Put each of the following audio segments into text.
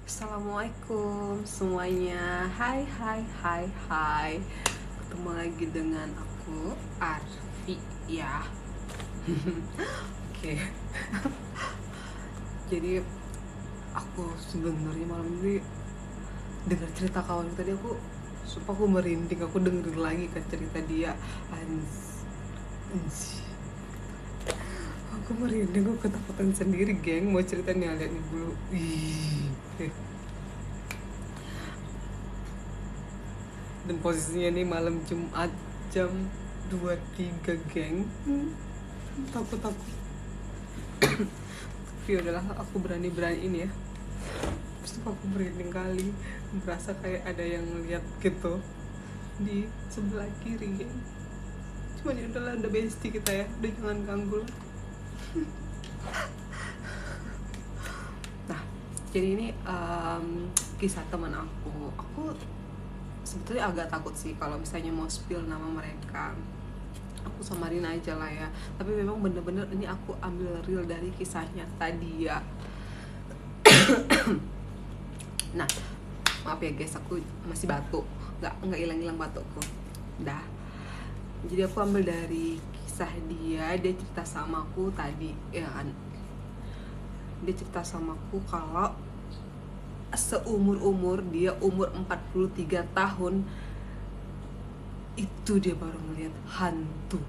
Assalamualaikum semuanya. Hai. Ketemu lagi dengan aku Arfi ya. Oke. Jadi aku sebenarnya malam ini dengar cerita kawan tadi, sumpah aku merinding. Aku denger lagi kan cerita dia. Anjir. Aku merinding, aku ketakutan sendiri, geng. Mau cerita nih, lihat nih dulu. Dan posisinya nih malam Jumat jam 23, geng. Takut tapi udahlah, aku berani ini ya. Terus aku merinding kali, berasa kayak ada yang lihat gitu di sebelah kiri, geng. Cuman ya udahlah, udah bestie kita ya, udah jangan ganggu lah. Nah, jadi ini kisah teman aku sebetulnya agak takut sih kalau misalnya mau spill nama mereka. Aku samarin aja lah ya, tapi memang bener-bener ini aku ambil real dari kisahnya tadi ya. Nah, maaf ya guys, aku masih batuk, nggak hilang batukku dah. Jadi aku ambil dari kisah dia cerita sama aku tadi ya kan. Dia cerita sama aku kalau seumur dia umur 43 tahun itu dia baru ngeliat hantu.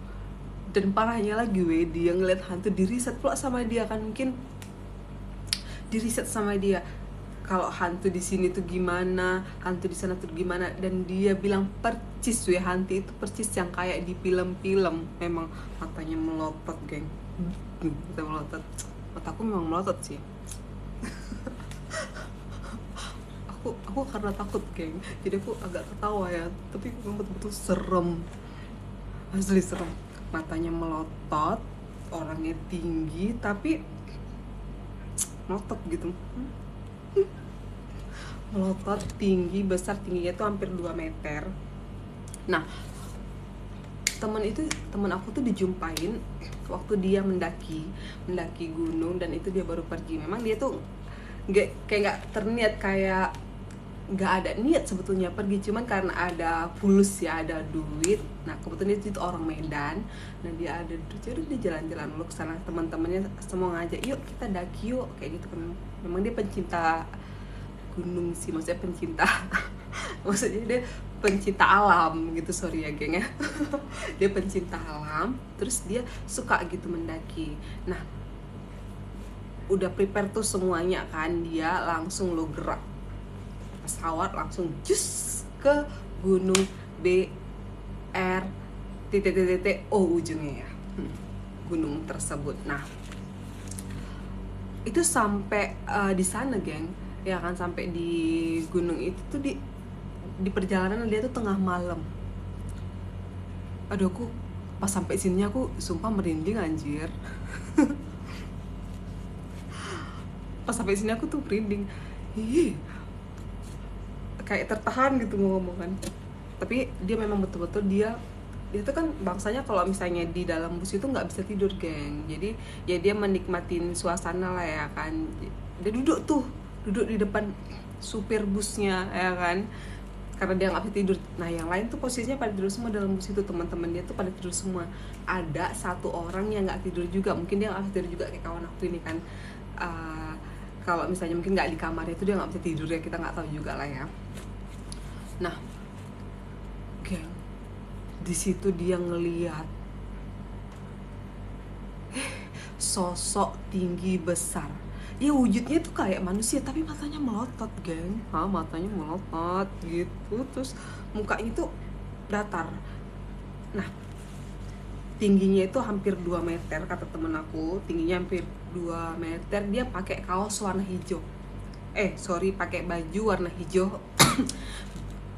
Dan parahnya lagi, dia ngeliat hantu, di riset pula sama dia kan, mungkin di riset sama dia kalau hantu di sini tuh gimana, hantu di sana tuh gimana, dan dia bilang percis hantu itu percis yang kayak di film-film. Memang matanya melotot, geng. Mata melotot, mataku memang melotot sih. aku karena takut, geng, jadi aku agak ketawa ya, tapi memang betul-betul serem, asli serem. Matanya melotot, orangnya tinggi tapi melotot gitu. Melotot, tinggi, besar, tingginya itu hampir 2 meter. Nah, teman aku tuh dijumpain waktu dia mendaki gunung, dan itu dia baru pergi. Memang dia tuh nggak terniat, kayak nggak ada niat sebetulnya pergi, cuman karena ada fulus ya, ada duit. Nah, kebetulan itu orang Medan, dan dia ada duit, jadi dia jalan-jalan dulu ke sana. Teman-temannya semua ngajak, yuk kita daki yuk, kayak gitu kan. Memang dia pencinta gunung sih, maksudnya pencinta maksudnya dia pencinta alam gitu, sorry ya geng ya. Dia pencinta alam, terus dia suka gitu mendaki. Nah, udah prepare tuh semuanya kan, dia langsung lo gerak pesawat, langsung jus ke gunung BR O ujungnya ya, gunung tersebut. Nah, itu sampai di sana, geng, ya kan, sampai di gunung itu tuh di perjalanan dia tuh tengah malam. Aduh, aku pas sampai sini aku sumpah merinding, anjir. Pas sampai sini aku tuh merinding. Kayak tertahan gitu mau ngomong kan. Tapi dia memang betul-betul dia tuh kan bangsanya kalau misalnya di dalam bus itu nggak bisa tidur, geng. Jadi ya dia menikmatin suasana lah ya kan. Dia duduk di depan supir busnya ya kan, karena dia nggak bisa tidur. Nah, yang lain tuh posisinya pada tidur semua dalam bus itu. Teman-teman dia tuh pada tidur semua. Ada satu orang yang nggak tidur juga, mungkin dia nggak bisa tidur juga kayak kawan aku ini kan. Kalau misalnya mungkin nggak di kamarnya itu dia nggak bisa tidur ya, kita nggak tahu juga lah ya. Nah, geng, di situ dia ngeliat sosok tinggi besar. Ya wujudnya tuh kayak manusia, tapi matanya melotot, geng. Matanya melotot gitu, terus mukanya tuh datar. Nah, tingginya itu hampir 2 meter kata temen aku, tingginya hampir 2 meter. Dia pakai kaos warna hijau. Pakai baju warna hijau.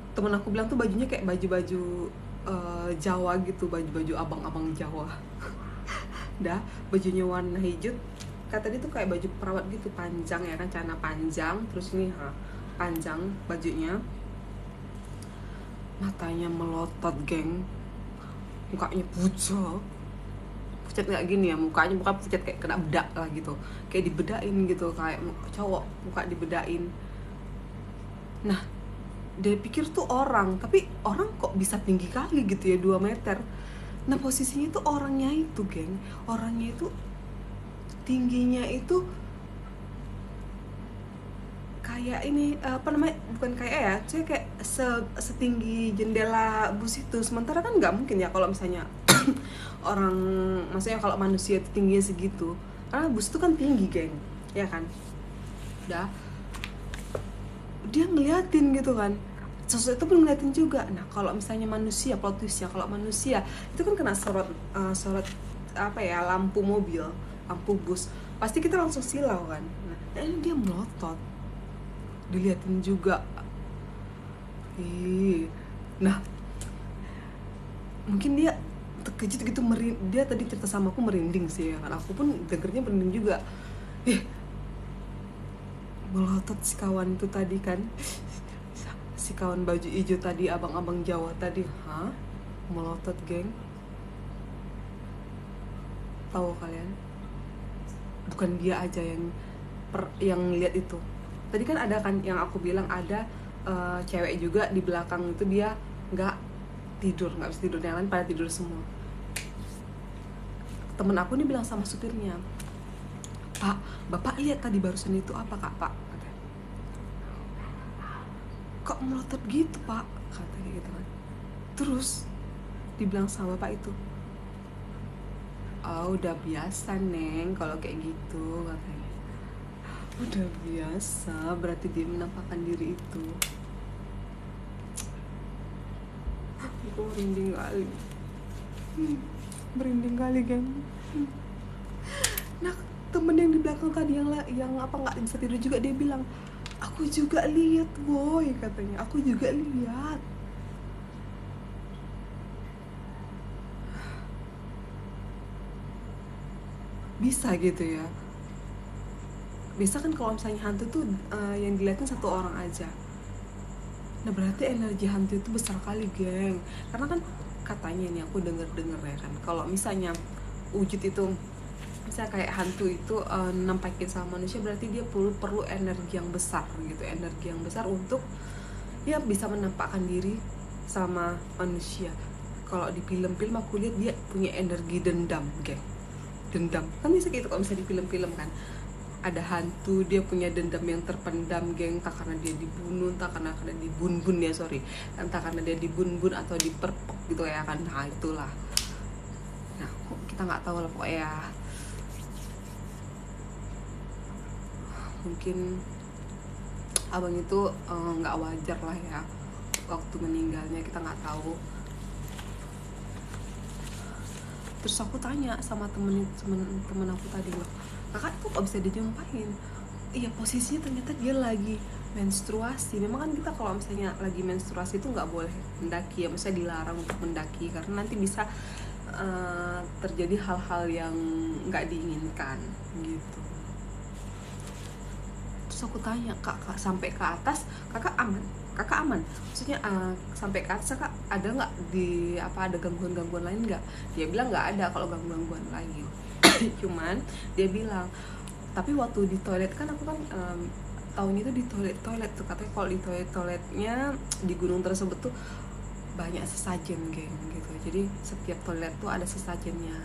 Temen aku bilang tuh bajunya kayak baju-baju Jawa gitu, baju-baju abang-abang Jawa. Dah, bajunya warna hijau. Kata dia tuh kayak baju perawat gitu, panjang ya kan, celana panjang, terus ini panjang bajunya. Matanya melotot, geng. Mukanya pucat nggak gini ya, mukanya bukan pucat, kayak kena bedak lah gitu, kayak dibedain gitu, kayak cowok muka dibedain. Nah, dia pikir tuh orang, tapi orang kok bisa tinggi kali gitu ya, 2 meter. Nah, posisinya tuh orangnya itu, geng, orangnya itu tingginya itu kayak ini, apa namanya, bukan kayak ya, saya kayak setinggi jendela bus itu. Sementara kan nggak mungkin ya kalau misalnya orang, maksudnya kalau manusia itu tingginya segitu, karena bus itu kan tinggi, geng, ya kan. Udah, dia ngeliatin gitu kan, sosok itu pun ngeliatin juga. Nah, kalau misalnya manusia, plot twist ya, kalau manusia itu kan kena sorot apa ya, lampu mobil, lampu bus, pasti kita langsung silau kan. Nah, ini dia melotot, diliatin juga. Nah, mungkin dia terkejut gitu, dia tadi cerita sama aku merinding sih ya kan, aku pun dengernya merinding juga. Melotot si kawan itu tadi kan, si kawan baju hijau tadi, abang-abang Jawa tadi, melotot, geng. Tahu kalian, bukan dia aja yang lihat itu. Tadi kan ada kan yang aku bilang ada cewek juga di belakang itu, dia nggak bisa tidur, yang lain pada tidur semua. Temen aku nih bilang sama supirnya, "Pak, Bapak lihat tadi barusan itu apa, Kak, Pak?" Katanya. "Kok melotot gitu, Pak?" Katanya gitu kan. Terus dibilang sama bapak itu, "Oh, udah biasa, Neng, kalau kayak gitu," katanya. Udah biasa, berarti dia menampakkan diri itu. Aku merinding kali. Merinding kali, geng. Nah, temen yang di belakang tadi yang apa nggak bisa tidur juga, dia bilang, "Aku juga lihat, boy," katanya. "Aku juga lihat." Bisa gitu ya. Bisa kan kalau misalnya hantu tuh yang dilihatin satu orang aja. Nah, berarti energi hantu itu besar kali, geng. Karena kan katanya nih, aku denger ya kan, kalau misalnya wujud itu, misalnya kayak hantu itu nampakin sama manusia, berarti dia perlu energi yang besar gitu, energi yang besar untuk ya bisa menampakkan diri sama manusia. Kalau di film-film aku lihat dia punya energi dendam, geng. Dendam kan bisa gitu kalau misalnya di film-film kan, ada hantu dia punya dendam yang terpendam, geng. Entah karena dia dibunuh, entah karena dibunbun ya, sorry, entah karena dia dibunbun atau diperpek gitu ya kan. Nah, itulah. Nah, kita nggak tahu lah pokoknya. Mungkin abang itu nggak wajar lah ya waktu meninggalnya, kita nggak tahu. Terus aku tanya sama temen aku tadi, loh, "Kakak itu kok bisa dijumpain?" Iya, posisinya ternyata dia lagi menstruasi. Memang kan kita kalau misalnya lagi menstruasi itu nggak boleh mendaki ya, maksudnya dilarang untuk mendaki karena nanti bisa terjadi hal-hal yang nggak diinginkan gitu. Terus aku tanya, "Kak, sampai ke atas kakak aman? Kakak aman? Maksudnya sampai ke atas kakak ada nggak ada gangguan lain nggak?" Dia bilang nggak ada kalau gangguan lain. Cuman dia bilang, tapi waktu di toilet kan, aku kan tahun itu di toilet tuh, katanya kalau di toiletnya di gunung tersebut tuh banyak sesajen, geng, gitu. Jadi setiap toilet tuh ada sesajennya.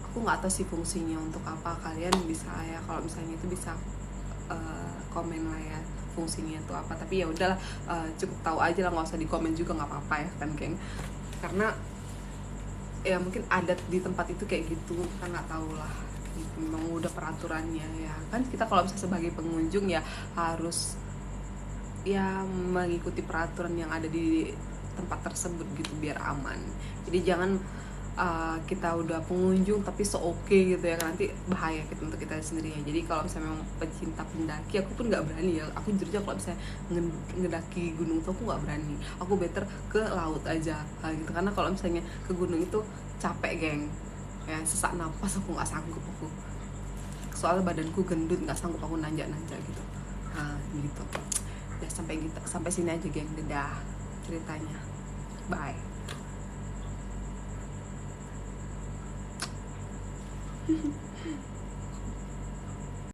Aku nggak tahu sih fungsinya untuk apa, kalian bisa ya kalau misalnya itu bisa komen lah ya fungsinya itu apa. Tapi ya udahlah, cukup tahu aja lah, nggak usah di komen juga, nggak apa-apa ya kan, geng. Karena ya mungkin adat di tempat itu kayak gitu, kita nggak tahu lah gitu. Memang udah peraturannya ya kan, kita kalau misalnya sebagai pengunjung ya harus ya mengikuti peraturan yang ada di tempat tersebut gitu biar aman. Jadi jangan kita udah pengunjung tapi oke gitu ya kan, nanti bahaya gitu untuk kita sendiri ya. Jadi kalau misalnya memang pecinta pendaki, aku pun nggak berani ya, aku jujur aja kalau misalnya ngedaki gunung tuh aku nggak berani, aku better ke laut aja gitu. Karena kalau misalnya ke gunung itu capek, geng, ya sesak napas, aku nggak sanggup, aku soalnya badanku gendut, nggak sanggup aku nanjak gitu. Nah gitu ya, sampai sini aja, geng. Dadah ceritanya, bye.